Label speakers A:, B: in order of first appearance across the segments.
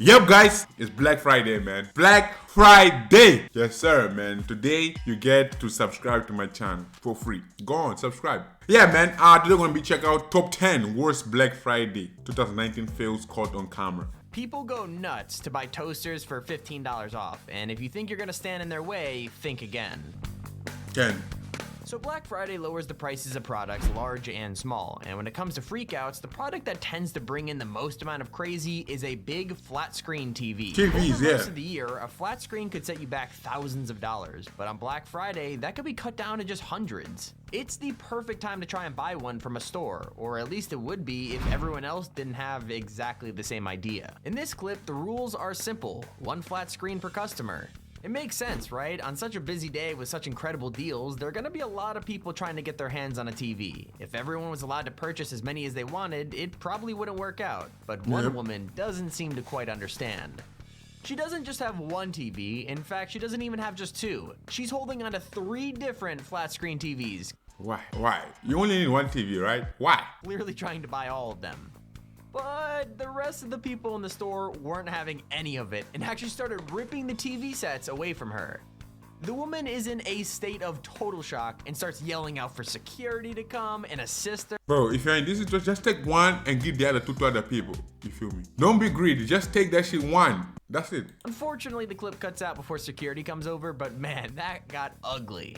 A: Yup guys, it's Black Friday, man. Black Friday! Yes sir, man. Today you get to subscribe to my channel for free. Go on, subscribe. Yeah man, today we're gonna be checking out top 10 worst Black Friday 2019 fails caught on camera.
B: People go nuts to buy toasters for $15 off, and if you think you're gonna stand in their way, think again.
A: 10.
B: So Black Friday lowers the prices of products large and small, and when it comes to freakouts, the product that tends to bring in the most amount of crazy is a big flat screen TV.
A: TVs,
B: Over
A: yeah.
B: most of the year, a flat screen could set you back thousands of dollars, but on Black Friday, that could be cut down to just hundreds. It's the perfect time to try and buy one from a store, or at least it would be if everyone else didn't have exactly the same idea. In this clip, the rules are simple: one flat screen per customer. It makes sense, right? On such a busy day with such incredible deals, there are gonna be a lot of people trying to get their hands on a TV. If everyone was allowed to purchase as many as they wanted, it probably wouldn't work out. But one woman doesn't seem to quite understand. She doesn't just have one TV. In fact, she doesn't even have just two. She's holding onto 3 different flat screen TVs.
A: Why? You only need one TV, right? Why?
B: Clearly trying to buy all of them. But the rest of the people in the store weren't having any of it and actually started ripping the TV sets away from her. The woman is in a state of total shock and starts yelling out for security to come and assist her.
A: Bro, if you're in this situation, just take one and give the other 2 to other people. You feel me? Don't be greedy, just take that shit one. That's it.
B: Unfortunately, the clip cuts out before security comes over, but man, that got ugly.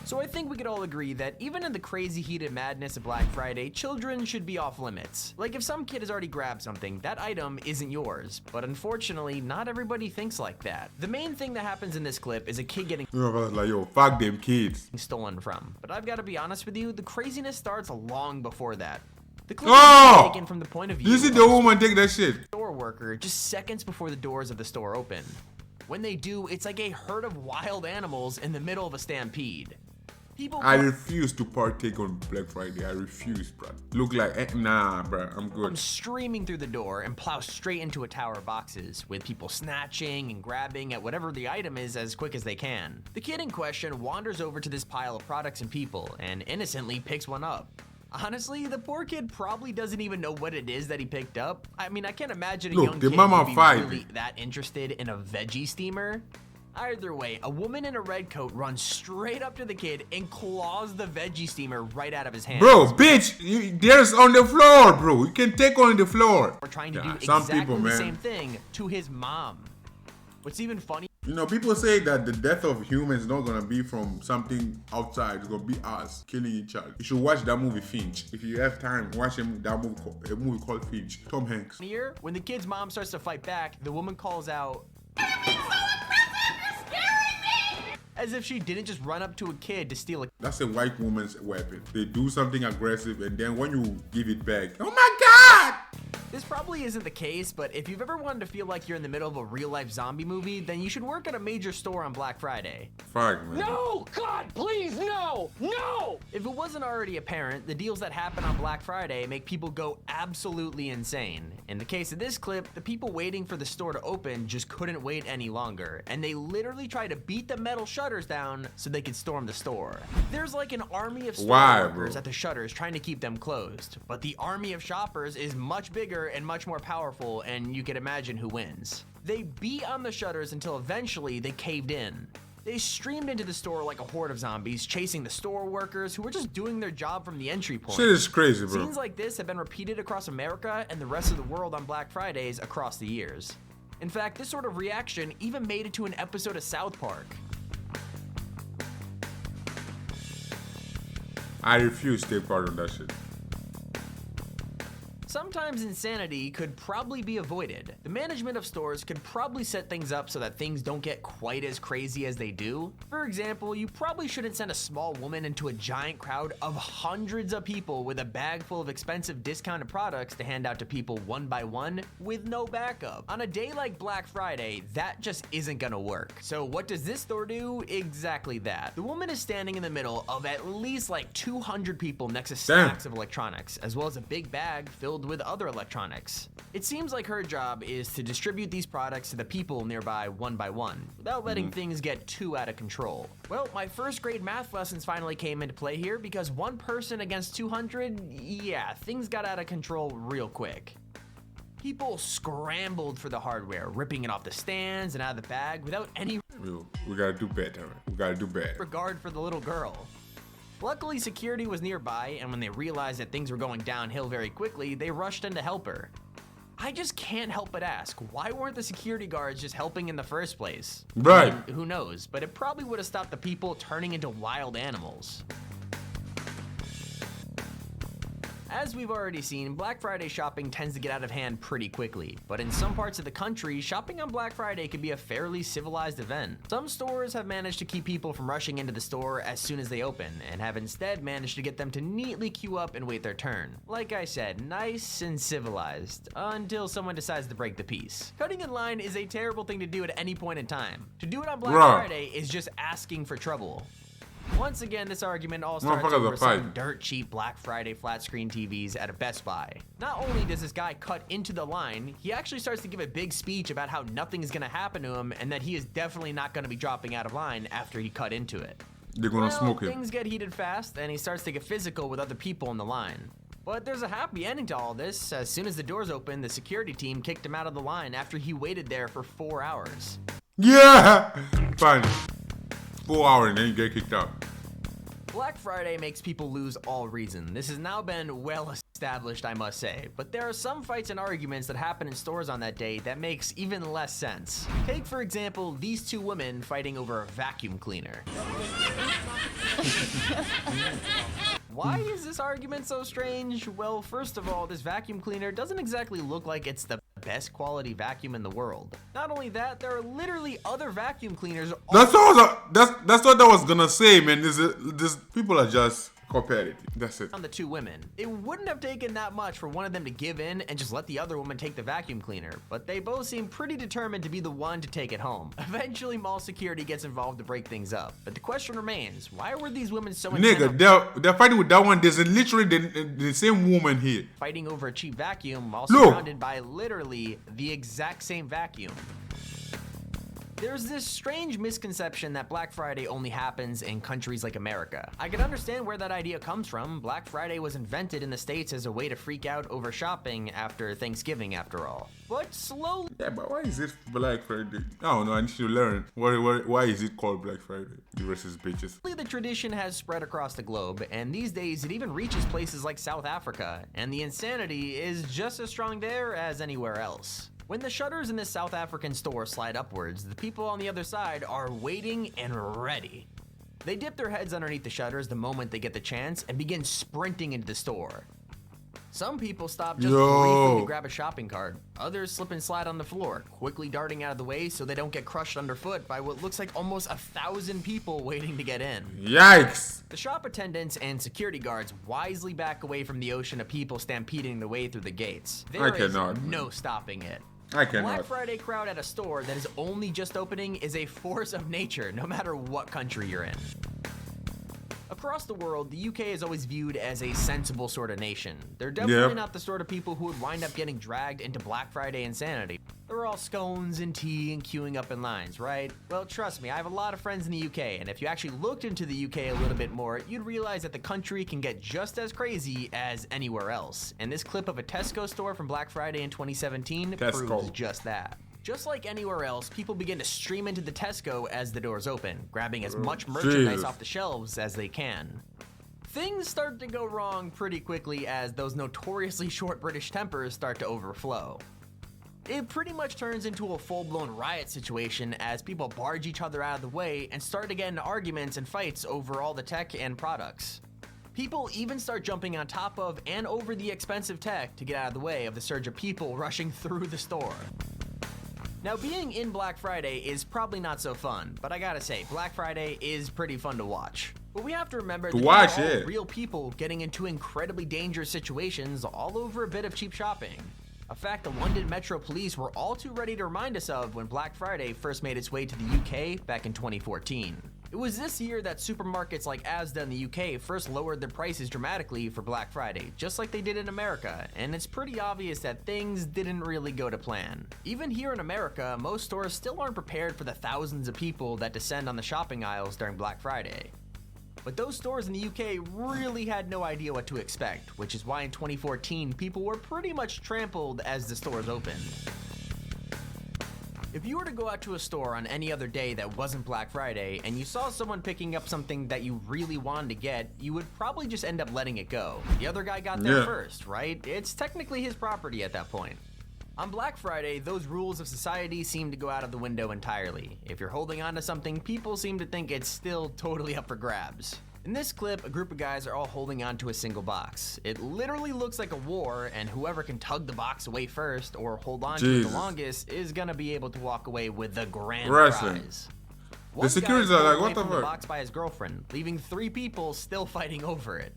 B: So I think we could all agree that even in the crazy heated madness of Black Friday, children should be off limits. Like if some kid has already grabbed something, that item isn't yours. But unfortunately, not everybody thinks like that. The main thing that happens in this clip is a kid getting
A: Like, yo, fuck them kids.
B: stolen from. But I've got to be honest with you, the craziness starts long before that. The clip is taken from the point of view
A: You see
B: of
A: the woman take that shit?
B: a store worker just seconds before the doors of the store open. When they do, it's like a herd of wild animals in the middle of a stampede.
A: I refuse to partake on Black Friday. I refuse, bro. Look like, nah, bro. I'm good.
B: Come streaming through the door and plow straight into a tower of boxes, with people snatching and grabbing at whatever the item is as quick as they can. The kid in question wanders over to this pile of products and people and innocently picks one up. Honestly, the poor kid probably doesn't even know what it is that he picked up. I mean, I can't imagine a young kid would be really that interested in a veggie steamer. Either way, a woman in a red coat runs straight up to the kid and claws the veggie steamer right out of his hand.
A: Bro, bitch, there's on the floor, bro. You can take on the floor.
B: We're trying to do exactly the same thing to his mom. What's even funny,
A: you know, people say that the death of humans is not gonna be from something outside. It's gonna be us killing each other. You should watch that movie Finch. If you have time, watch a movie called Finch. Tom Hanks.
B: Here, when the kid's mom starts to fight back, the woman calls out, as if she didn't just run up to a kid to steal a.
A: That's a white woman's weapon. They do something aggressive and then when you give it back, oh my God!
B: This probably isn't the case, but if you've ever wanted to feel like you're in the middle of a real-life zombie movie, then you should work at a major store on Black Friday.
A: Fuck, man.
C: No! God, please, no! No!
B: If it wasn't already apparent, the deals that happen on Black Friday make people go absolutely insane. In the case of this clip, the people waiting for the store to open just couldn't wait any longer, and they literally tried to beat the metal shutters down so they could storm the store. There's like an army of store workers at the shutters trying to keep them closed, but the army of shoppers is much bigger and much more powerful, and you can imagine who wins. They beat on the shutters until eventually they caved in. They streamed into the store like a horde of zombies, chasing the store workers who were just doing their job from the entry point.
A: Shit is crazy, bro.
B: Scenes like this have been repeated across America and the rest of the world on Black Fridays across the years. In fact, this sort of reaction even made it to an episode of South Park.
A: I refuse to take part on that shit.
B: Sometimes insanity could probably be avoided. The management of stores could probably set things up so that things don't get quite as crazy as they do. For example, you probably shouldn't send a small woman into a giant crowd of hundreds of people with a bag full of expensive discounted products to hand out to people one by one with no backup. On a day like Black Friday, that just isn't gonna work. So what does this store do? Exactly that. The woman is standing in the middle of at least like 200 people next to stacks of electronics, as well as a big bag filled with other electronics. It seems like her job is to distribute these products to the people nearby one by one, without letting things get too out of control. Well, my first grade math lessons finally came into play here because one person against 200, yeah, things got out of control real quick. People scrambled for the hardware, ripping it off the stands and out of the bag without any
A: We gotta do better. We gotta do better.
B: regard for the little girl. Luckily, security was nearby, and when they realized that things were going downhill very quickly, they rushed in to help her. I just can't help but ask, why weren't the security guards just helping in the first place?
A: Right.
B: I mean, who knows, but it probably would have stopped the people turning into wild animals. As we've already seen, Black Friday shopping tends to get out of hand pretty quickly, but in some parts of the country, shopping on Black Friday can be a fairly civilized event. Some stores have managed to keep people from rushing into the store as soon as they open, and have instead managed to get them to neatly queue up and wait their turn. Like I said, nice and civilized, until someone decides to break the peace. Cutting in line is a terrible thing to do at any point in time. To do it on Black Friday is just asking for trouble. Once again, this argument all starts over some dirt cheap Black Friday flat screen TVs at a Best Buy. Not only does this guy cut into the line, he actually starts to give a big speech about how nothing is gonna happen to him and that he is definitely not gonna be dropping out of line after he cut into it.
A: They're gonna smoke him.
B: Things get heated fast and he starts to get physical with other people in the line. But there's a happy ending to all this. As soon as the doors opened, the security team kicked him out of the line after he waited there for 4 hours.
A: Yeah! Fine. 4 hours and then you get kicked out.
B: Black Friday makes people lose all reason. This has now been well established, I must say, but there are some fights and arguments that happen in stores on that day that makes even less sense. Take, for example, these two women fighting over a vacuum cleaner. Why is this argument so strange? Well, first of all, this vacuum cleaner doesn't exactly look like it's the best quality vacuum in the world. Not only that, there are literally other vacuum cleaners.
A: That's what I was gonna say, man. This people are just competitive. That's it.
B: On the two women. It wouldn't have taken that much for one of them to give in and just let the other woman take the vacuum cleaner, but they both seem pretty determined to be the one to take it home. Eventually, mall security gets involved to break things up, but the question remains, why were these women so
A: Nigga, they're fighting with that one. There's literally the same woman here.
B: Fighting over a cheap vacuum while surrounded by literally the exact same vacuum. There's this strange misconception that Black Friday only happens in countries like America. I can understand where that idea comes from. Black Friday was invented in the States as a way to freak out over shopping after Thanksgiving, after all. But slowly...
A: Yeah, but why is it Black Friday? I don't know, I need to learn. Why is it called Black Friday? You racist bitches.
B: The tradition has spread across the globe, and these days it even reaches places like South Africa, and the insanity is just as strong there as anywhere else. When the shutters in this South African store slide upwards, the people on the other side are waiting and ready. They dip their heads underneath the shutters the moment they get the chance and begin sprinting into the store. Some people stop just briefly to grab a shopping cart. Others slip and slide on the floor, quickly darting out of the way so they don't get crushed underfoot by what looks like almost 1,000 people waiting to get in.
A: Yikes!
B: The shop attendants and security guards wisely back away from the ocean of people stampeding their way through the gates. There is no stopping it.
A: I cannot.
B: Black Friday crowd at a store that is only just opening is a force of nature, no matter what country you're in. Across the world, the UK is always viewed as a sensible sort of nation. They're definitely not the sort of people who would wind up getting dragged into Black Friday insanity. They're all scones and tea and queuing up in lines, right? Well, trust me, I have a lot of friends in the UK, and if you actually looked into the UK a little bit more, you'd realize that the country can get just as crazy as anywhere else. And this clip of a Tesco store from Black Friday in 2017 proves just that. Just like anywhere else, people begin to stream into the Tesco as the doors open, grabbing as much merchandise off the shelves as they can. Things start to go wrong pretty quickly as those notoriously short British tempers start to overflow. It pretty much turns into a full-blown riot situation as people barge each other out of the way and start to get into arguments and fights over all the tech and products. People even start jumping on top of and over the expensive tech to get out of the way of the surge of people rushing through the store. Now, being in Black Friday is probably not so fun, but I gotta say, Black Friday is pretty fun to watch. But we have to remember that these are all real people getting into incredibly dangerous situations all over a bit of cheap shopping. A fact the London Metro Police were all too ready to remind us of when Black Friday first made its way to the UK back in 2014. It was this year that supermarkets like Asda in the UK first lowered their prices dramatically for Black Friday, just like they did in America, and it's pretty obvious that things didn't really go to plan. Even here in America, most stores still aren't prepared for the thousands of people that descend on the shopping aisles during Black Friday. But those stores in the UK really had no idea what to expect, which is why in 2014 people were pretty much trampled as the stores opened. If you were to go out to a store on any other day that wasn't Black Friday and you saw someone picking up something that you really wanted to get, you would probably just end up letting it go. The other guy got there first, right? It's technically his property at that point. On Black Friday, those rules of society seem to go out of the window entirely. If you're holding on to something, people seem to think it's still totally up for grabs. In this clip, a group of guys are all holding on to a single box. It literally looks like a war, and whoever can tug the box away first or hold on to it the longest is gonna be able to walk away with the grand prize.
A: The securities are like, what the
B: fuck? Box by his girlfriend, leaving 3 people still fighting over it.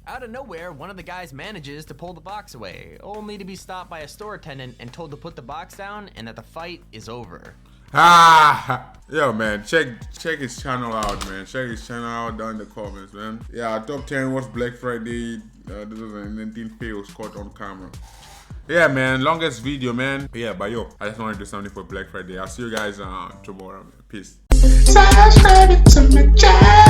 B: Out of nowhere, one of the guys manages to pull the box away, only to be stopped by a store attendant and told to put the box down and that the fight is over.
A: Yo, man, check his channel out, man. Check his channel out down in the comments, man. Yeah, top 10 was Black Friday 2019 fails caught on camera. Yeah, man, longest video, man. Yeah, but yo, I just wanted to do something for Black Friday. I'll see you guys tomorrow. Peace. Subscribe to my channel.